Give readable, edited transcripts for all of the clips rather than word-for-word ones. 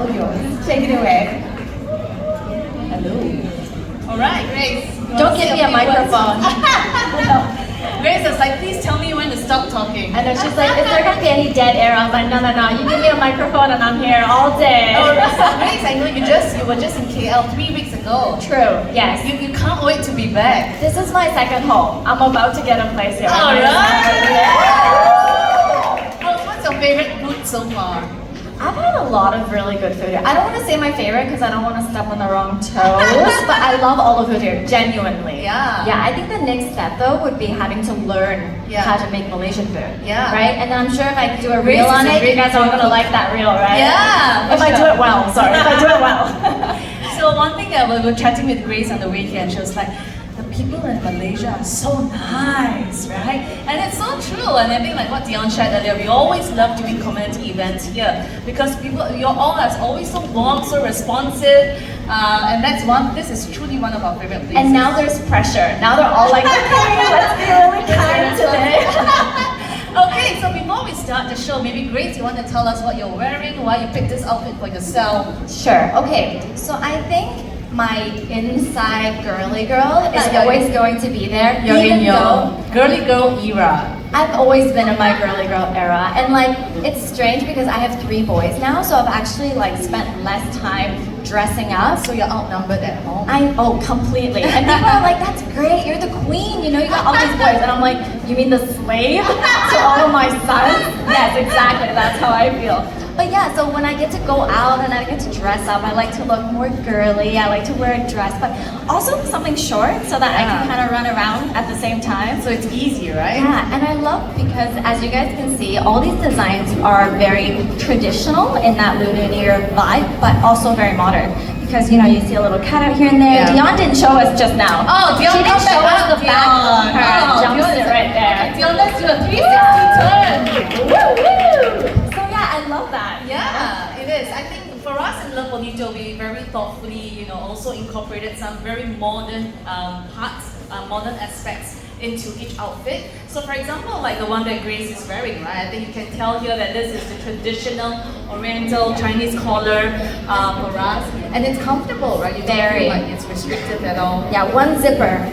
all yours. Take it away. Hello. All right, Grace. Don't give me a microphone. Grace is like, please tell me when to stop talking. I know, she's like, is there gonna be any dead air? I'm like, no. You give me a microphone and I'm here all day. Oh, so Grace, I know you were just in KL 3 weeks ago. True, yes. You can't wait to be back. This is my second home. I'm about to get a place here. All right. What's your favorite food so far? I've had a lot of really good food here. I don't want to say my favorite because I don't want to step on the wrong toes, but I love all the food here, genuinely. Yeah. Yeah, I think the next step though would be having to learn how to make Malaysian food. Yeah. Right? And then I'm sure if I do a Grace reel is on a it, great you guys are all going to like that reel, right? Yeah. If I do it well, sorry, if I do it well. So one thing that we were chatting with Grace on the weekend, she was like, the people in Malaysia are so nice, right? And it's so true. And I think like what Dion shared earlier, we always love doing community events here because you're all as always so warm, so responsive, and this is truly one of our favorite places. And now there's pressure. Now they're all like, okay, let's be really kind today. Okay, so before we start the show, maybe Grace, you want to tell us what you're wearing, why you picked this outfit for yourself? Sure, okay. So I think my inside girly girl is always going to be there. You're in your though girly girl era. I've always been in my girly girl era, and like it's strange because I have 3 boys now, so I've actually like spent less time dressing up. So you're outnumbered at home. Completely. And people are like, that's great, you're the queen, you know, you got all these boys. And I'm like, you mean the slave to all of my sons? Yes, exactly, that's how I feel. But yeah, so when I get to go out and I get to dress up, I like to look more girly, I like to wear a dress, but also something short so that I can kind of run around at the same time. So it's easy, right? Yeah, and I love because as you guys can see, all these designs are very traditional in that Lunar New Year vibe, but also very modern. Because you know, you see a little cutout here and there. Yeah. Dion didn't show us just now. Oh, Dion, she didn't show us the back of her jumpsuit right there. Dion, let's do a 360 turn. Woo woo! So yeah, I love that. Yeah, it is. I think for us in Love Bonito, we very thoughtfully, also incorporated some very modern parts, modern aspects into each outfit. So for example, like the one that Grace is wearing, right? I think you can tell here that this is the traditional Oriental Chinese collar for us. And it's comfortable, right? You don't feel like it's restrictive at all. Yeah, one zipper.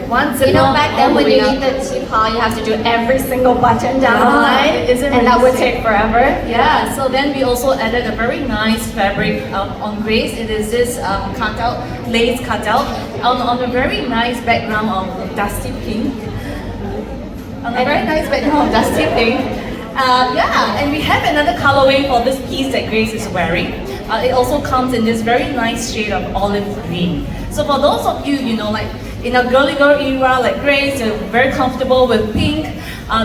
You know, back then when you need the qipao, you have to do every single button down the line, and that would take forever. Yeah, so then we also added a very nice fabric on Grace. It is this cutout, lace cutout, on a very nice background of dusty pink. On a very nice background of dusty pink. And we have another colorway for this piece that Grace is wearing. It also comes in this very nice shade of olive green. So for those of you, like in a girly girl era like Grace, you're very comfortable with pink.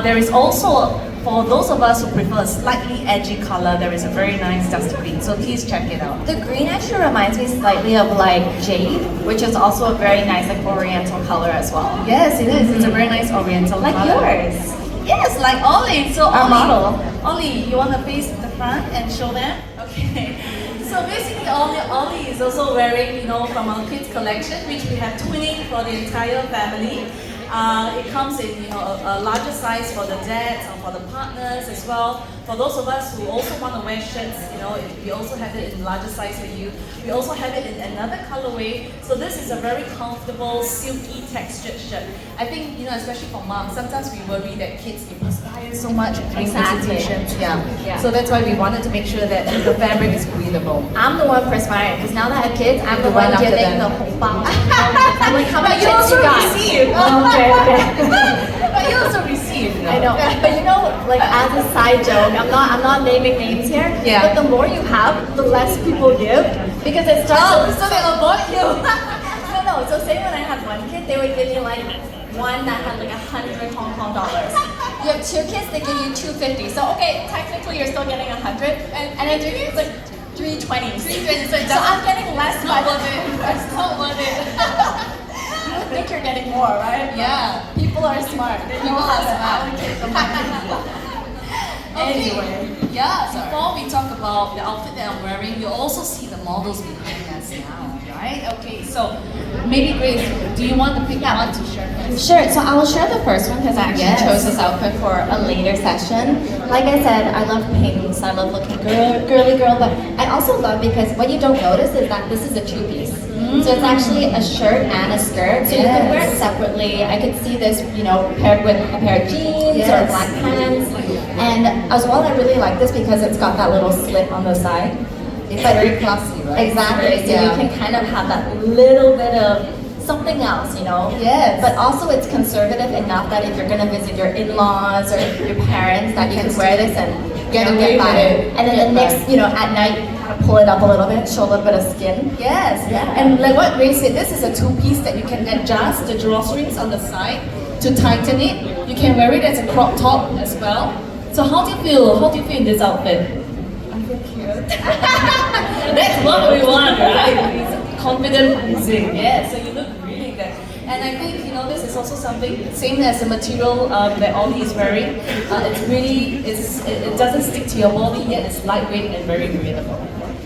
There is also, for those of us who prefer a slightly edgy color, there is a very nice dusty green. So please check it out. The green actually reminds me slightly of like jade, which is also a very nice like oriental color as well. Yes, it is. It's a very nice oriental like color. Yours. Yes, like Ollie. So our model. Ollie, you want to face the front and show them? Okay. So basically, Ollie is also wearing, from our kids collection, which we have twinning for the entire family. It comes in, a larger size for the dads or for the partners as well. For those of us who also want to wear shirts, we also have it in larger size for you. We also have it in another colorway. So this is a very comfortable, silky textured shirt. I think, especially for moms, sometimes we worry that kids perspire so much during presentations. Yeah. So that's why we wanted to make sure that the fabric is breathable. I'm the one perspiring because now that I have kids, I'm the one giving the hongbao. I'm like, how many you kids also you got? receive. Okay. But you also receive. I know. But like as a side joke, I'm not naming names here. Yeah. But the more you have, the less people give because it starts. So they avoid you. No. So say when I had one kid, they would give me like one that had like 100 Hong Kong dollars. You have 2 kids, they give you 250. So okay, technically you're still getting 100, and then it's like 320. So I'm getting less. It's not worth it. It's not worth it. You would think you're getting more, right? Yeah. People are smart. They know how to allocate the money. Anyway, before we talk about the outfit that I'm wearing, you also see the models behind us now, right? Okay, so maybe Grace, do you want to pick one to share first? Sure, so I will share the first one because I actually chose this outfit for a later session. Like I said, I love pinks, I love looking girly girl, but I also love because what you don't notice is that this is a two-piece. So it's actually a shirt and a skirt, so you can wear it separately. I could see this, you know, paired with a pair of jeans or black pants. And as well, I really like this because it's got that little slit on the side. It's very classy, right? Exactly, so you can kind of have that little bit of something else, you know? Yes. But also it's conservative enough that if you're gonna visit your in-laws or your parents, that you can wear this and get by it. And then the next, you know, at night, kind of pull it up a little bit, show a little bit of skin. Yes, and like what Grace said, this is a two-piece that you can adjust the drawstrings on the side to tighten it. You can wear it as a crop top as well. So how do you feel? How do you feel in this outfit? I feel cute. That's what we want, right? It's confident posing. Yeah, so you look really good. And I think, you know, this is also something, same as the material that Ollie is wearing. It's really, it doesn't stick to your body yet. It's lightweight and very breathable.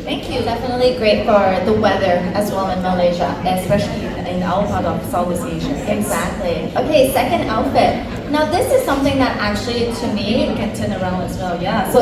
Thank you. Definitely great for the weather as well in Malaysia. Especially in our part of Southeast Asia. Exactly. Okay, second outfit. Now this is something that actually, to me, You can turn around as well, yeah. so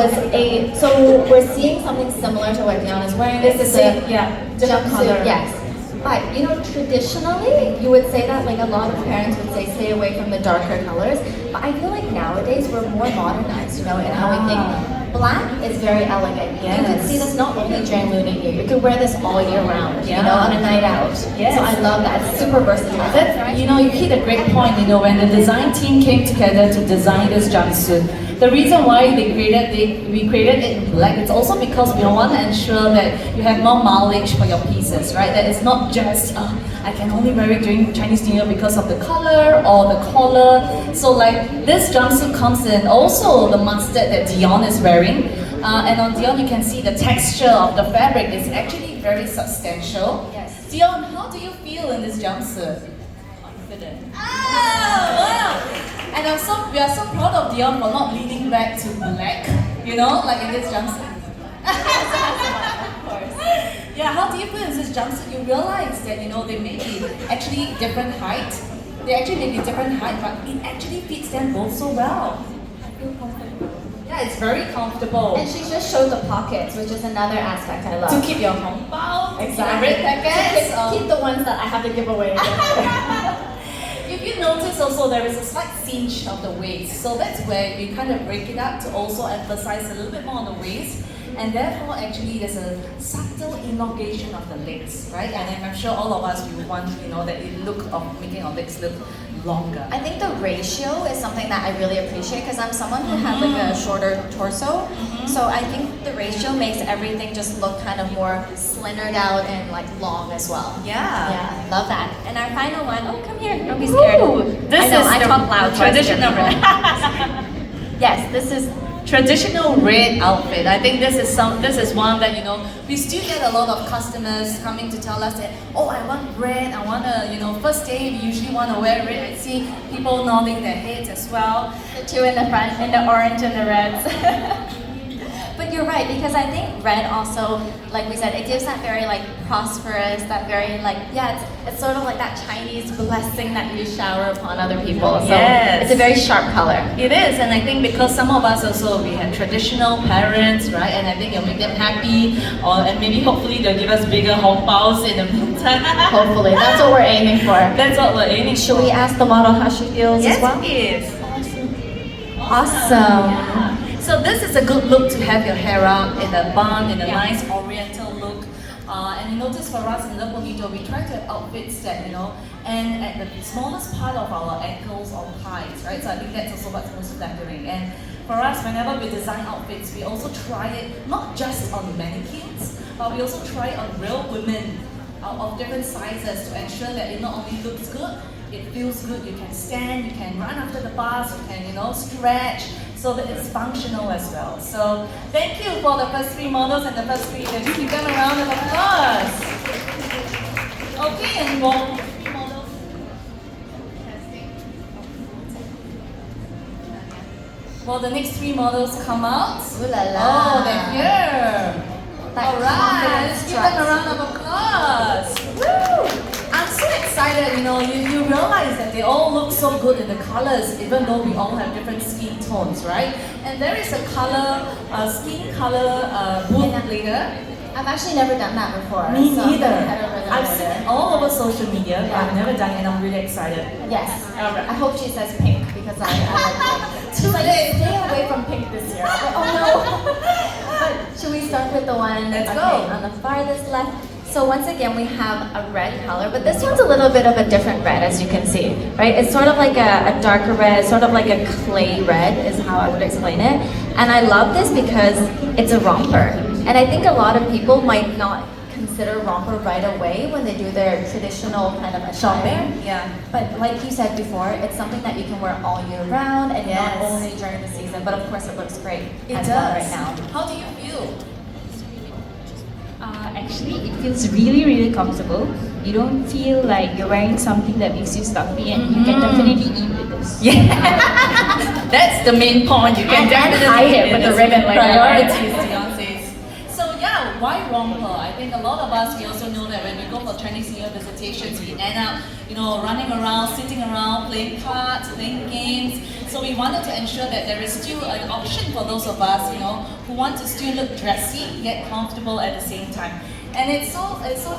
we're seeing something similar to what Dion is wearing. It's the This is same, yeah, different jumpsuit, color. yes. But you know, traditionally, you would say that like a lot of parents would say stay away from the darker colors. But I feel like nowadays we're more modernized, you know, in how we think. Black is very elegant. You could see this not only during Lunar New Year, you could wear this all year round, you know, on a night out. Yes. So I love that. It's super versatile. That, you know, you hit a great point, you know, when the design team came together to design this jumpsuit. The reason why we created it in black, it's also because we want to ensure that you have more mileage for your pieces, right? That it's not just, I can only wear it during Chinese New Year because of the color or the collar. So like this jumpsuit comes in also the mustard that Dion is wearing. And on Dion you can see the texture of the fabric is actually very substantial. Yes. Dion, how do you feel in this jumpsuit? Confident. Wow! And we are so proud of Dion for not leaning back to black, you know, like in this jumpsuit. Of course. Yeah, how do you feel in this jumpsuit? You realize that, you know, they may be actually different height. They actually may be different height, but it actually fits them both so well. I feel comfortable. Yeah, it's very comfortable. And she just showed the pockets, which is another aspect I love. To keep your hongbao, Exactly. red packets, Keep the ones that I have to give away. If you notice also there is a slight cinch of the waist, so that's where we kind of break it up to also emphasize a little bit more on the waist, and therefore actually there's a subtle elongation of the legs, right? And I'm sure all of us we want, you know, that look of making our legs look longer. I think the ratio is something that I really appreciate because I'm someone who has like a shorter torso. So I think the ratio makes everything just look kind of more slendered out and like long as well. Yeah, love that. And our final one, oh come here, don't be scared. I talk loud, traditional red. Yes, this is traditional red outfit. I think this is one that, you know, we still get a lot of customers coming to tell us that, oh, I want red, I want to, you know, first day we usually want to wear red. I see people nodding their heads as well. the two in the front, and the orange and the reds. But you're right, because I think red also, like we said, it gives that very like prosperous, that very like, yeah, it's sort of like that Chinese blessing that you shower upon other people. So Yes. it's a very sharp color. It is, and I think because some of us also, we have traditional parents, right? And I think it'll make them happy, and maybe hopefully they'll give us bigger hongbao in the meantime. Hopefully, that's what we're aiming for. That's what we're aiming for. Should we ask the model how she feels as well? Yes. Awesome. So this is a good look to have your hair up in a bun, in a nice oriental look. And you notice for us in Bonito, we try to have outfits that, you know, and at the smallest part of our ankles or thighs, right? So I think that's also what's most flattering. And for us, whenever we design outfits, we also try it not just on mannequins, but we also try it on real women of different sizes to ensure that it not only looks good, it feels good. You can stand, you can run after the bus, you can, you know, stretch, so that it's functional as well. So thank you for the first three models and the first three images. Give them a round of applause. Okay, and more three models. Testing. Well, the next three models come out. Ooh la la. Oh, they're here. That All right, confidence let's give them a strut. round of applause. Woo! that, you realize that they all look so good in the colors, even though we all have different skin tones, right? And there is a skin color booth later. I've actually never done that before. Me so neither. head over there I've seen it all over social media, but I've never done it, and I'm really excited. Yes. Alright. I hope she says pink because I like pink. She's like, stay away from pink this year. I'm like, oh no. But should we start with the one Let's go. on the farthest left? So once again, we have a red color, but this one's a little bit of a different red, as you can see, right? It's sort of like a darker red, sort of like a clay red is how I would explain it. And I love this because it's a romper. And I think a lot of people might not consider romper right away when they do their traditional kind of attire. Yeah. But like you said before, it's something that you can wear all year round and not Yes. only during the season, but of course it looks great It as does. well right now. How do you feel? Actually, it feels really, really comfortable. You don't feel like you're wearing something that makes you stuffy, and you can definitely eat with this. Yeah, that's the main point. You can And definitely hide it with the ribbon later. priorities, Beyonce's. So yeah, why romper? I think a lot of us, we also know that when we go for Chinese New Year visitations, we end up, running around, sitting around, playing cards, playing games. So we wanted to ensure that there is still an option for those of us, who want to still look dressy yet comfortable at the same time. And it's so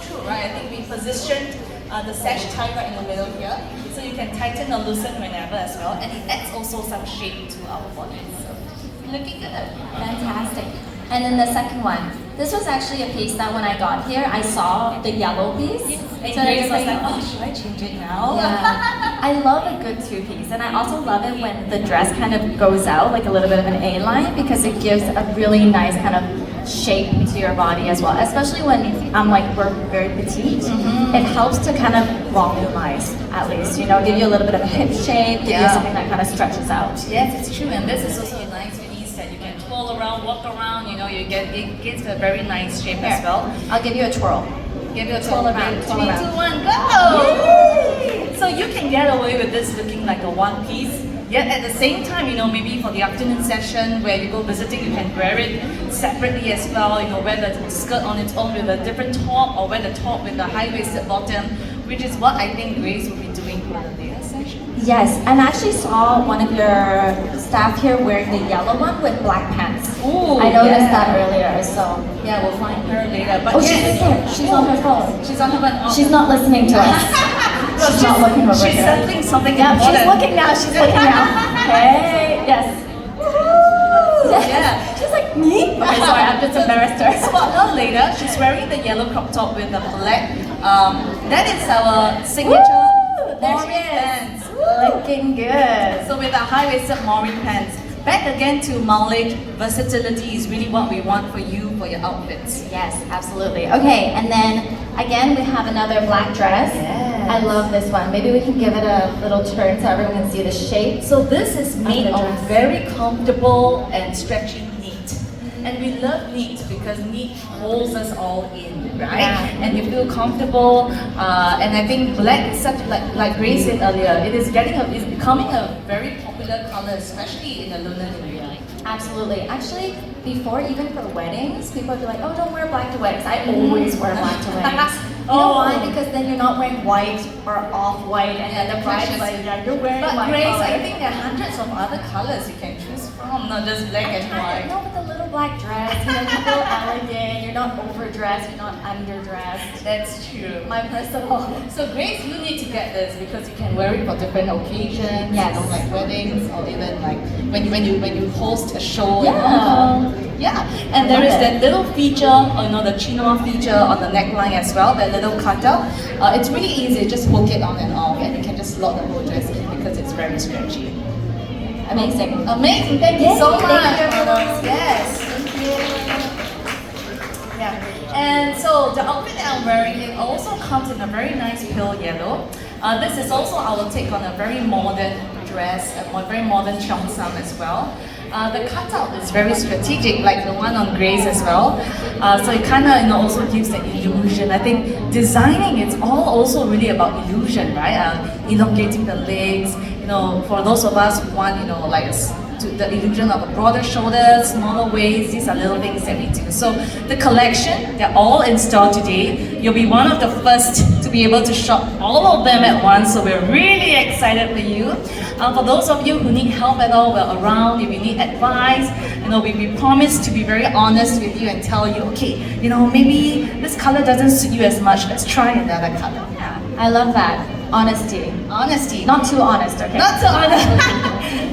true, right? I think we positioned the sash tie right in the middle here, so you can tighten or loosen whenever as well, and it adds also some shape to our bodies. So looking good. Fantastic. And then the second one. This was actually a piece that when I got here, I saw the yellow piece. And So I Grace was was like, like, oh, should I change it now? yeah. I love a good two-piece, and I also love it when the dress kind of goes out like a little bit of an A-line because it gives a really nice kind of shape to your body as well. Especially when we're very petite, it helps to kind of volumize at least. Give you a little bit of a hip shape, give you Yeah. something that kind of stretches out. Yes, it's true, and this is also a nice piece that you can twirl around, walk around. It gives a very nice shape Here, as well. I'll give you a twirl. Give you a Twirl twirl around, around. twirl 3, around. 2, 1, go! So you can get away with this looking like a one piece. Yet at the same time, maybe for the afternoon session where you go visiting, you can wear it separately as well. Wear the skirt on its own with a different top, or wear the top with the high-waisted bottom, which is what I think Grace will be doing for the later session. Yes, and I actually saw one of your staff here wearing the yellow one with black pants. Ooh, I noticed yeah. that earlier, so. Yeah, we'll find her later. But Oh, she's right there. She's on her phone. She's on her phone. She's not listening to us. She's not looking over She's here. settling something Yeah, she's important. looking now. She's looking now. Hey, yes. Yes. Yeah. She's like, me? Okay, sorry, I'm just embarrassed her. Spot her later. She's wearing the yellow crop top with the black. That is our signature Woo! There she Maury is. pants. Looking good. So with our high-waisted Maury pants. Back again to mileage, versatility is really what we want for you for your outfits. Yes, absolutely. Okay, and then again we have another black dress. Yes. I love this one. Maybe we can give it a little turn so everyone can see the shape. So this is made the of dress. very comfortable and stretchy knit. And we love knit because knit holds us all in, right? Yeah. And you feel comfortable. And I think black is such, like Grace said earlier, it's becoming a very popular color, especially in the Lunar New Year. Absolutely. Actually, before, even for weddings, people would be like, oh, don't wear black to weddings. I always wear black to weddings. You know Oh. why? Because then you're not wearing white or off-white, and then the bride's precious. like, yeah, you're wearing But my Grace, color. I think there are hundreds of other colors you can choose from, not just black and white. No, with the little black dress, you feel elegant, you're not overdressed, you're not underdressed. That's true. My personal. So Grace, you need to get this because you can wear it for different occasions. Yes. Like weddings or even like when you host a show. Yeah. Yeah. And there is that little feature, the chino feature on the neckline as well. That little cutout. It's really easy. Just hook it on and off, and you can just slot the whole dress in because it's very stretchy. Amazing. Amazing. Thank you Yes, so much. thank you, everyone. Yes. Thank you. Yeah. And so the outfit that I'm wearing, it also comes in a very nice pale yellow. This is also our take on a very modern dress, a very modern cheongsam as well. The cutout is very strategic, like the one on Grace as well. So it kind of also gives the illusion. I think designing, it's all also really about illusion, right? Elongating the legs. For those of us who want, to the illusion of a broader shoulder, smaller waist. These are little things that we do. So the collection, they're all in store today. You'll be one of the first to be able to shop all of them at once. So we're really excited for you. For those of you who need help at all, we're around. If you need advice, we promise to be very honest with you and tell you, okay, maybe this color doesn't suit you as much. Let's try another color. I love that. Honesty. Honesty. Not too honest, okay? Not too honest.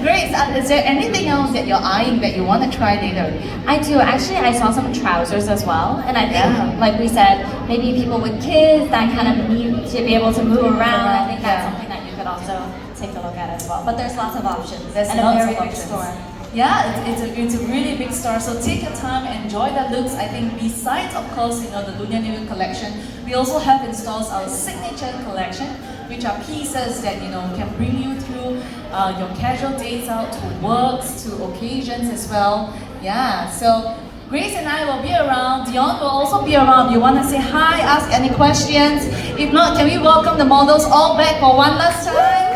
Great. Is there anything else that you're eyeing that you want to try later? I do. Actually, I saw some trousers as well. And I think, Yeah. like we said, maybe people with kids that kind of need to be able to move around. I think that's Yeah. something that you could also take a look at as well. But there's lots of options. There's and lots a very of big options. store. Yeah, it's a really big store. So take your time, enjoy the looks. I think besides, of course, the Lunar New Year Collection, we also have in stores our signature collection, which are pieces that can bring you through your casual days out to works, to occasions as well. Yeah. So Grace and I will be around. Dion will also be around. You want to say hi, ask any questions? If not, can we welcome the models all back for one last time?